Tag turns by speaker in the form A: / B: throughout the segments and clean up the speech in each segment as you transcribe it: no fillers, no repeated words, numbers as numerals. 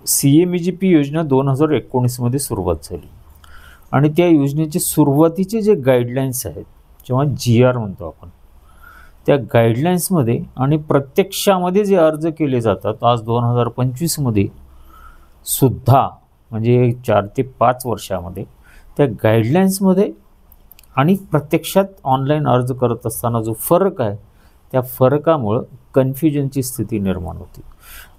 A: CMEGP योजना 2019 मध्ये सुरुवात झाली आणि त्या योजनेचे सुरुवातीचे जे गाईडलाईन्स आहेत जेव्हा GR म्हणतो आपण त्या गाईडलाईन्समध्ये आणि प्रत्यक्षामध्ये जे अर्ज केले जातात आज 2025 मध्ये सुद्धा म्हणजे 4 ते 5 वर्षामध्ये त्या गाईडलाईन्समध्ये आणि प्रत्यक्षात ऑनलाईन अर्ज करत असताना जो फरक आहे त्या फरकामुळे कन्फ्युजनची स्थिती निर्माण होते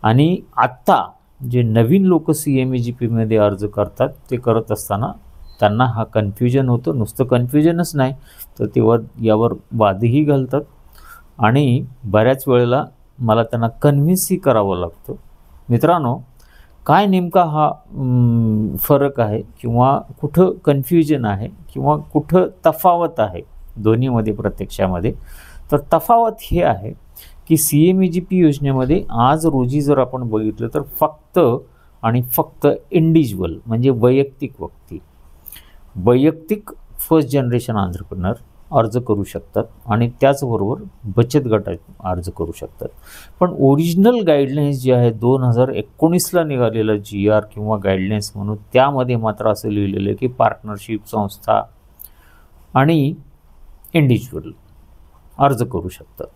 A: आणि आता जे नवीन लोक CMEGP मध्ये अर्ज करतात ते करत असताना त्यांना हा कन्फ्युजन होतो। नुसतं कन्फ्युजनच नाही तर ते यावर वादही घालतात आणि बऱ्याच वेळेला मला त्यांना कन्व्हिन्सही करावं लागतं। मित्रांनो काय नेमका हा फरक आहे किंवा कुठं कन्फ्युजन आहे किंवा कुठं तफावत आहे दोन्हीमध्ये प्रत्यक्षामध्ये तर तफावत हे आहे की CMEGP योजनेमध्ये आज रोजी जर आपण बघितलं तर फक्त आणि फक्त इंडिव्हिज्युअल म्हणजे वैयक्तिक फर्स्ट जनरेशन एंटरप्रेन्योर अर्ज करू शकतात आणि त्याचबरोबर बचत गटात अर्ज करू शकतात। पण ओरिजिनल गाईडलाईन्स जे आहे 2019 ला निघालेला GR किंवा गाईडलाईन्स म्हणून त्यामध्ये मात्र असं लिहिलेलं आहे की पार्टनरशिप संस्था आणि इंडिव्हिज्युअल अर्ज करू शकतात।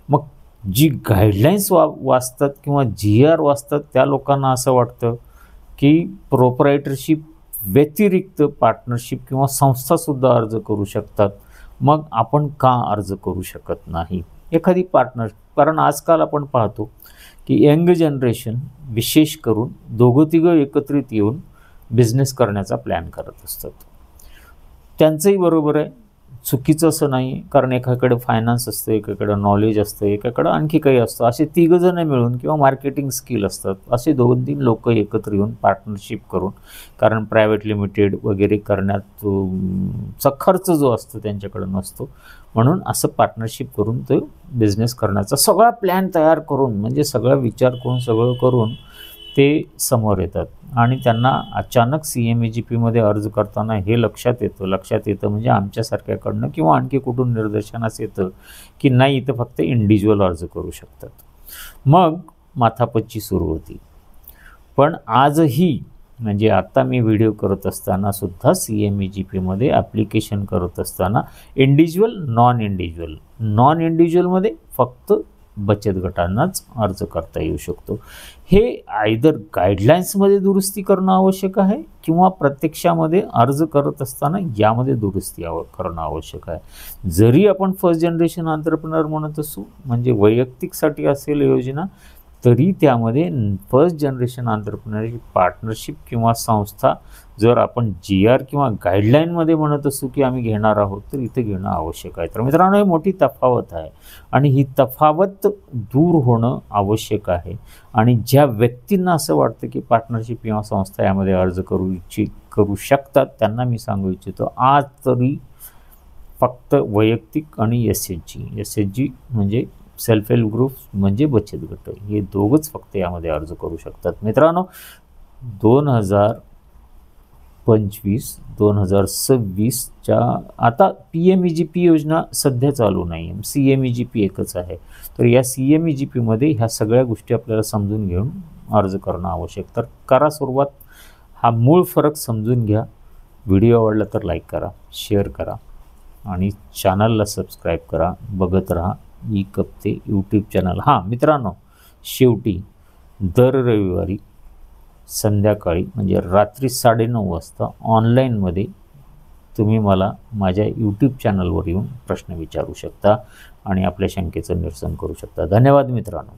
A: मग जी गाईडलाईन्स वाचतात किंवा GR वाचतात त्या लोकांना असं वाटतं की प्रोप्रायटरशिप व्यतिरिक्त पार्टनरशिप किंवा संस्थासुद्धा अर्ज करू शकतात। मग आपण का अर्ज करू शकत नाही एखादी पार्टनर कारण आजकाल आपण पाहतो की यंग जनरेशन विशेष करून दोघं-तिघं एकत्रित येऊन बिझनेस करण्याचा प्लॅन करत असतात। त्यांचंही बरोबर आहे चुकीचं असं नाही कारण एकाकडे फायनान्स असतं एकाकडे नॉलेज असतं एकाकडे आणखी काही असतं असे तिघ जण मिळून किंवा मार्केटिंग स्किल असतात असे 2-3 लोक एकत्र येऊन पार्टनरशिप करून कारण प्रायव्हेट लिमिटेड वगैरे करण्यात चा खर्च जो असतो त्यांच्याकडे नसतो म्हणून असं पार्टनरशिप करून ते बिझनेस करण्याचा सगळा प्लॅन तयार करून म्हणजे सगळा विचार करून सगळं करून ते समोर येतात आणि त्यांना अचानक CMEGP मध्ये अर्ज करताना हे लक्षात येतं म्हणजे आमच्यासारख्याकडनं किंवा आणखी कुठून निर्देशनास येतं की नाही इथं फक्त इंडिव्हिज्युअल अर्ज करू शकतात। मग माथापच्ची सुरू होती। पण आजही म्हणजे आता मी व्हिडिओ करत असताना सुद्धा CMEGP मध्ये ॲप्लिकेशन करत असताना इंडिव्हिज्युअल नॉन इंडिव्हिज्युअलमध्ये फक्त बचत गटांनाच अर्ज करता येऊ शकतो। हे आयदर गाईडलाईन्समध्ये दुरुस्ती करणं आवश्यक आहे किंवा प्रत्यक्षामध्ये अर्ज करत असताना यामध्ये दुरुस्ती करणं आवश्यक आहे। जरी आपण फर्स्ट जनरेशन एंटरप्रेन्योर म्हणत असू म्हणजे वैयक्तिकसाठी असेल योजना तरी त्यामध्ये फर्स्ट जनरेशन एंटरप्रेन्योरची पार्टनरशिप किंवा संस्था जर आपण GR किंवा गाईडलाईनमध्ये म्हणत असू की आम्ही घेणार आहोत तर इथे घेणं आवश्यक आहे। तर मित्रांनो ही मोठी तफावत आहे आणि ही तफावत दूर होणं आवश्यक आहे आणि ज्या व्यक्तींना असं वाटतं की पार्टनरशिप किंवा संस्था यामध्ये अर्ज करू शकतात त्यांना मी सांगू इच्छितो आज तरी फक्त वैयक्तिक आणि SHG म्हणजे सेल्फ हेल्प ग्रुप म्हणजे बचत गट हे दोघंच फक्त यामध्ये अर्ज करू शकतात। मित्रांनो 2025-2026 च्या आता PMEGP योजना सध्या चालू नाही CMEGP एकच आहे तर या CMEGP मध्ये ह्या सगळ्या गोष्टी आपल्याला समजून घेऊन अर्ज करणं आवश्यक तर करा सुरुवात हा मूळ फरक समजून घ्या। व्हिडिओ आवडला तर लाईक करा शेअर करा आणि चॅनलला सबस्क्राईब करा बघत राहा कप्ते यूट्यूब चॅनल। हां मित्रांनो शेवटी दर रविवारी संध्याकाळी म्हणजे रात्री 9:30 वाजता ऑनलाईनमध्ये तुम्ही मला माझ्या यूट्यूब चॅनलवर येऊन प्रश्न विचारू शकता आणि आपल्या शंकेचं निरसन करू शकता। धन्यवाद मित्रांनो।